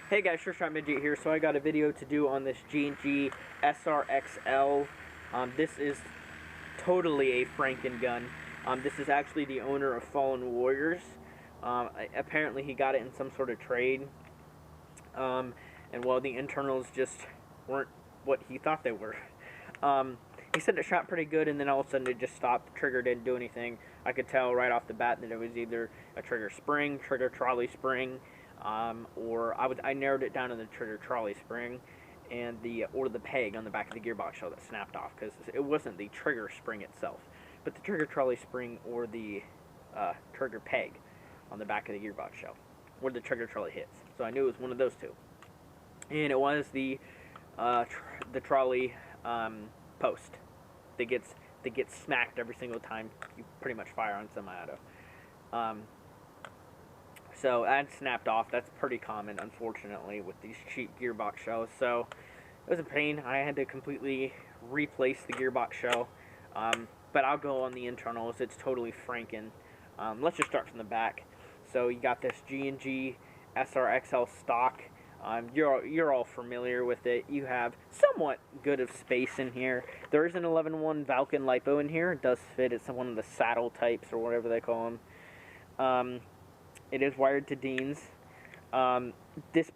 Hey guys, Sure Shot Midget here. So I got a video to do on this G&G SRXL. This is totally a Franken gun. This is actually the owner of Fallen Warriors. Apparently he got it in some sort of trade. And well, the internals just weren't what he thought they were. He said it shot pretty good, and then all of a sudden it just stopped. The trigger didn't do anything. I could tell right off the bat that it was either a trigger spring, trigger trolley spring, or I narrowed it down to the trigger trolley spring, and the peg on the back of the gearbox shell that snapped off, because it wasn't the trigger spring itself, but the trigger trolley spring or the trigger peg on the back of the gearbox shell, where the trigger trolley hits. So I knew it was one of those two, and it was the trolley post that gets smacked every single time you pretty much fire on semi-auto. So that snapped off. That's pretty common, unfortunately, with these cheap gearbox shells. So it was a pain. I had to completely replace the gearbox shell. But I'll go on the internals. It's totally Franken. Let's just start from the back. So you got this G&G SRXL stock. You're all familiar with it. You have somewhat good of space in here. There is an 11.1 Franken lipo in here. It does fit. It's one of the saddle types or whatever they call them. It is wired to Dean's. This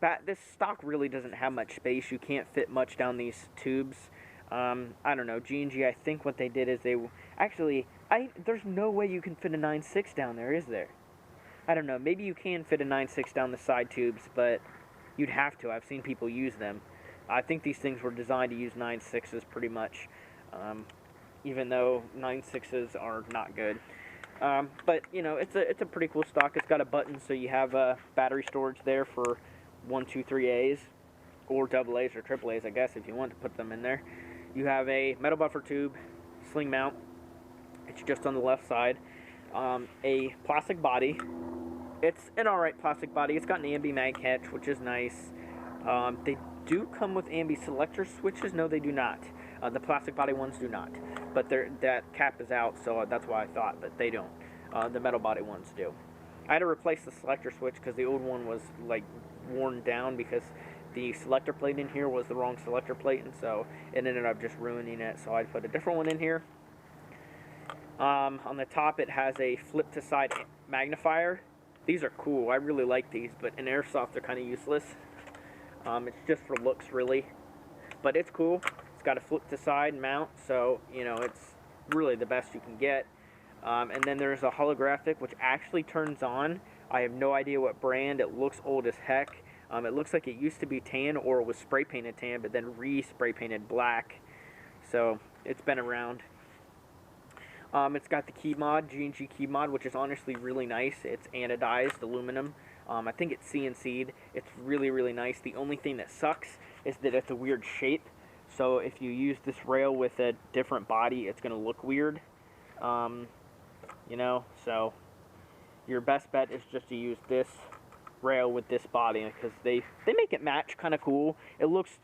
stock really doesn't have much space. You can't fit much down these tubes. I don't know. G&G, I think what they did is there's no way you can fit a 9.6 down there, is there? I don't know. Maybe you can fit a 9.6 down the side tubes, but you'd have to. I've seen people use them. I think these things were designed to use 9.6s pretty much, even though 9.6s are not good. But you know, it's a pretty cool stock. It's got a button, so you have battery storage there for 1, 2, 3As, or double A's or triple A's, I guess, if you want to put them in there. You have a metal buffer tube, sling mount. It's just on the left side. A plastic body. It's an alright plastic body. It's got an ambi mag catch, which is nice. They do come with ambi selector switches. No, they do not. The plastic body ones do not. But that cap is out, so that's why I thought, but they don't. The metal body ones do. I had to replace the selector switch because the old one was like worn down because the selector plate in here was the wrong selector plate, and so it ended up just ruining it. So I put a different one in here. On the top, it has a flip to side magnifier. These are cool. I really like these, but in airsoft they're kind of useless. It's just for looks, really, but it's cool. It's got a flip to side mount, so you know it's really the best you can get. And then there's a holographic which actually turns on. I have no idea what brand. It looks old as heck. It looks like it used to be tan or was spray painted tan, but then re-spray painted black. So it's been around. It's got the key mod, G&G key mod, which is honestly really nice. It's anodized aluminum. I think it's CNC'd. It's really, really nice. The only thing that sucks is that it's a weird shape. So if you use this rail with a different body, it's going to look weird. You know, so your best bet is just to use this rail with this body, because they make it match kind of cool. It looks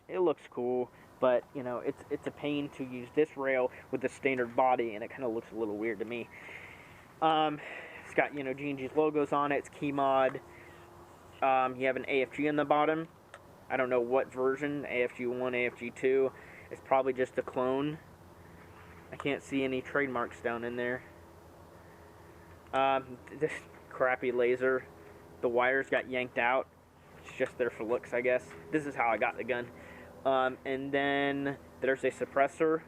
cool, but you know, it's a pain to use this rail with the standard body, and it kind of looks a little weird to me. It's got, you know, G&G's logos on it. It's key mod. You have an AFG on the bottom. I don't know what version, AFG 1, AFG 2. It's probably just a clone. I can't see any trademarks down in there. This crappy laser. The wires got yanked out. It's just there for looks, I guess. This is how I got the gun. And then there's a suppressor.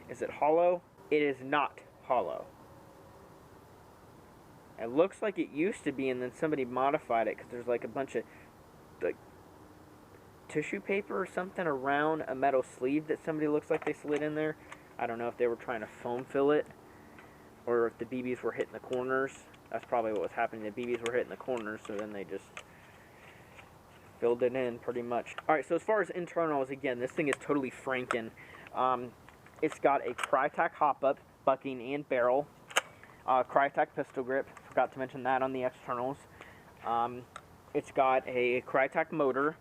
Is it hollow? It is not hollow. It looks like it used to be, and then somebody modified it, because there's like a bunch of like tissue paper or something around a metal sleeve that somebody looks like they slid in there. I don't know if they were trying to foam fill it, or if the BBs were hitting the corners. That's probably what was happening. The BBs were hitting the corners, so then they just filled it in pretty much. Alright, so as far as internals, again, this thing is totally Franken. It's got a Crytac hop-up, bucking, and barrel. Crytac pistol grip. Forgot to mention that on the externals. It's got a Crytac motor.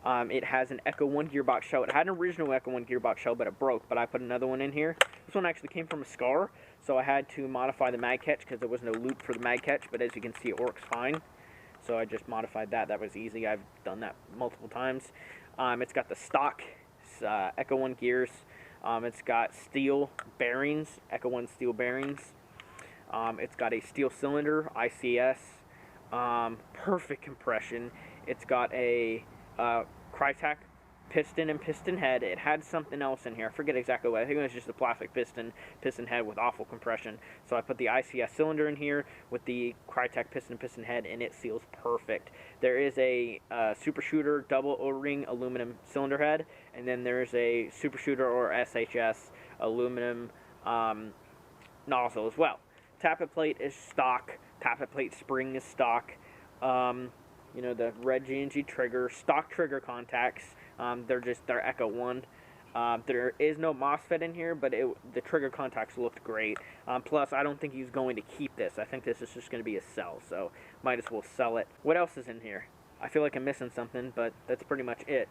It has an Echo 1 gearbox shell. It had an original Echo 1 gearbox shell, but it broke, but I put another one in here. This one actually came from a Scar, so I had to modify the mag catch because there was no loop for the mag catch, but as you can see, it works fine. so I just modified that. That was easy. I've done that multiple times. It's got the stock Echo 1 gears. It's got steel bearings, Echo 1 steel bearings. It's got a steel cylinder, ICS, perfect compression. It's got a Crytek piston and piston head. It had something else in here. I forget exactly what. I think it was just a plastic piston head with awful compression. So I put the ICS cylinder in here with the Crytek piston head, and it seals perfect. There is a Super Shooter double O-ring aluminum cylinder head, and then there's a Super Shooter or SHS aluminum nozzle as well. Tappet plate is stock. Tappet plate spring is stock. You know, the red G&G trigger, stock trigger contacts. They're Echo 1. There is no MOSFET in here, but the trigger contacts looked great. Plus, I don't think he's going to keep this. I think this is just going to be a sell, so might as well sell it. What else is in here? I feel like I'm missing something, but that's pretty much it.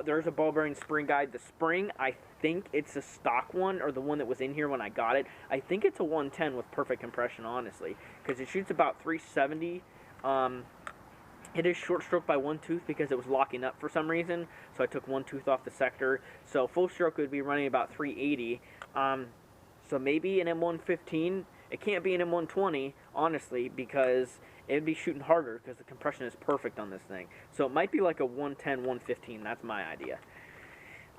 There's a ball bearing spring guide. The spring, I think it's a stock one, or the one that was in here when I got it. I think it's a 110 with perfect compression, honestly, because it shoots about 370. It is short stroke by one tooth because it was locking up for some reason, so I took one tooth off the sector. So full stroke would be running about 380. So maybe an M115. It can't be an M120, honestly, because it'd be shooting harder because the compression is perfect on this thing. So it might be like a 110, 115. That's my idea.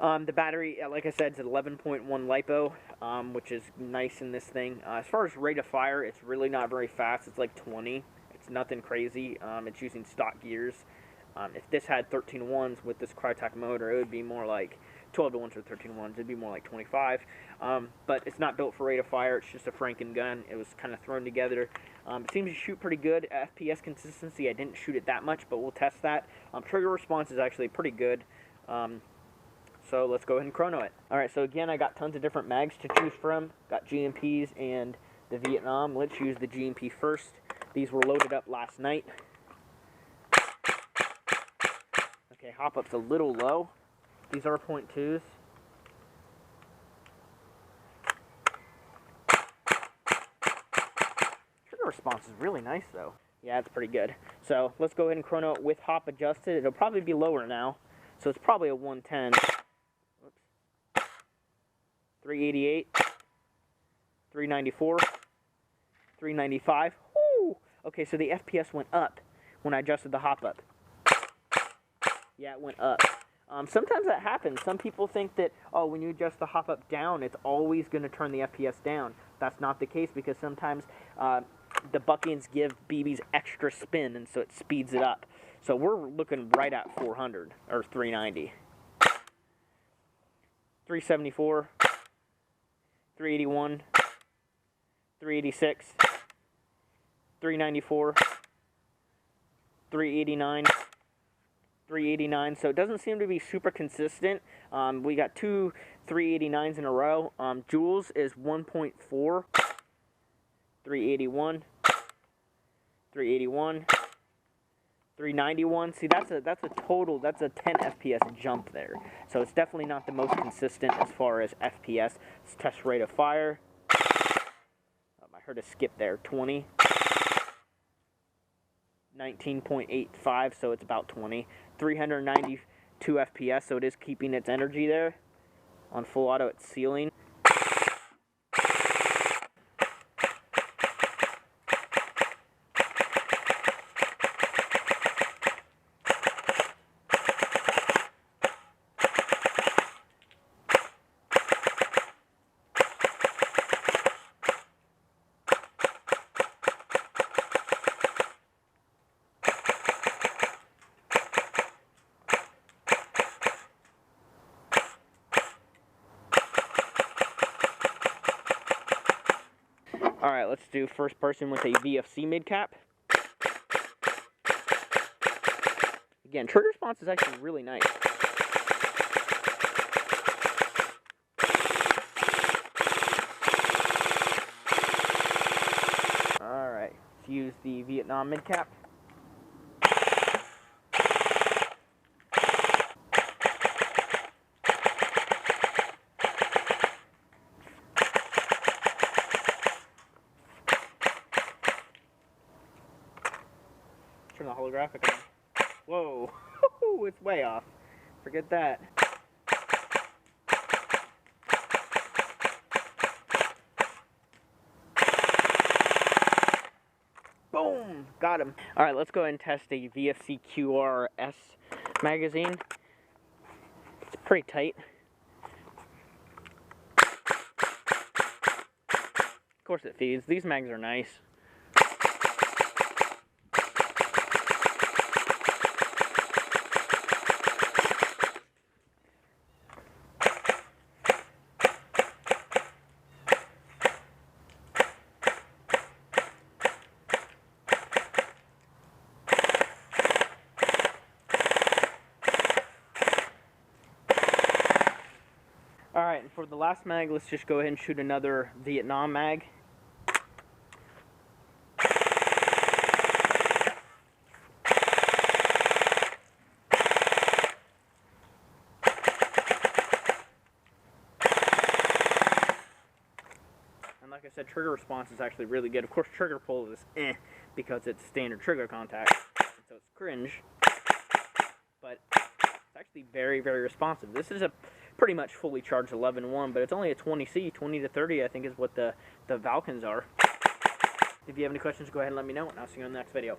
The battery, like I said, is an 11.1 lipo, which is nice in this thing. As far as rate of fire, it's really not very fast. It's like 20. It's nothing crazy. It's using stock gears. If this had 13 ones with this Crytek motor, it would be more like 12 to 1s or 13 ones. It'd be more like 25. But it's not built for rate of fire. It's just a Franken gun. It was kind of thrown together. It seems to shoot pretty good. FPS consistency, I didn't shoot it that much, but we'll test that. Trigger response is actually pretty good. So let's go ahead and chrono it. Alright, so again, I got tons of different mags to choose from. Got GMPs and the Vietnam. Let's use the GMP first. These were loaded up last night. Okay, hop up's a little low. These are .2s. Trigger response is really nice though. Yeah, it's pretty good. So let's go ahead and chrono it with hop adjusted. It'll probably be lower now. So it's probably a 110. Whoops. 388. 394. 395. Woo! Okay, so the FPS went up when I adjusted the hop up. Yeah, it went up. Sometimes that happens. Some people think that, oh, when you adjust the hop up down, it's always going to turn the FPS down. That's not the case because sometimes the buckings give BBs extra spin, and so it speeds it up. So we're looking right at 400, or 390. 374, 381, 386, 394, 389, 389. So it doesn't seem to be super consistent. We got two 389s in a row. Joules is 1.4, 381, 381, 391. See, that's a total, that's a 10 FPS jump there. So it's definitely not the most consistent as far as FPS. Let's test rate of fire. I heard a skip there. 20. 19.85, so it's about 20. 392 FPS, so it is keeping its energy there. On full auto, it's sealing. Alright, let's do first person with a VFC mid-cap. Again, trigger response is actually really nice. Alright, let's use the Vietnam mid-cap. traffic on. Whoa, it's way off. Forget that. Boom! Got him. Alright, let's go ahead and test a VFC QRS magazine. It's pretty tight. Of course it feeds. These mags are nice. Alright, and for the last mag, let's just go ahead and shoot another Vietnam mag. And like I said, trigger response is actually really good. Of course, trigger pull is because it's standard trigger contact, so it's cringe. But it's actually very, very responsive. This is a pretty much fully charged 11.1, but it's only a 20C, 20 to 30 I think is what the Falcons are. If you have any questions, go ahead and let me know, and I'll see you in the next video.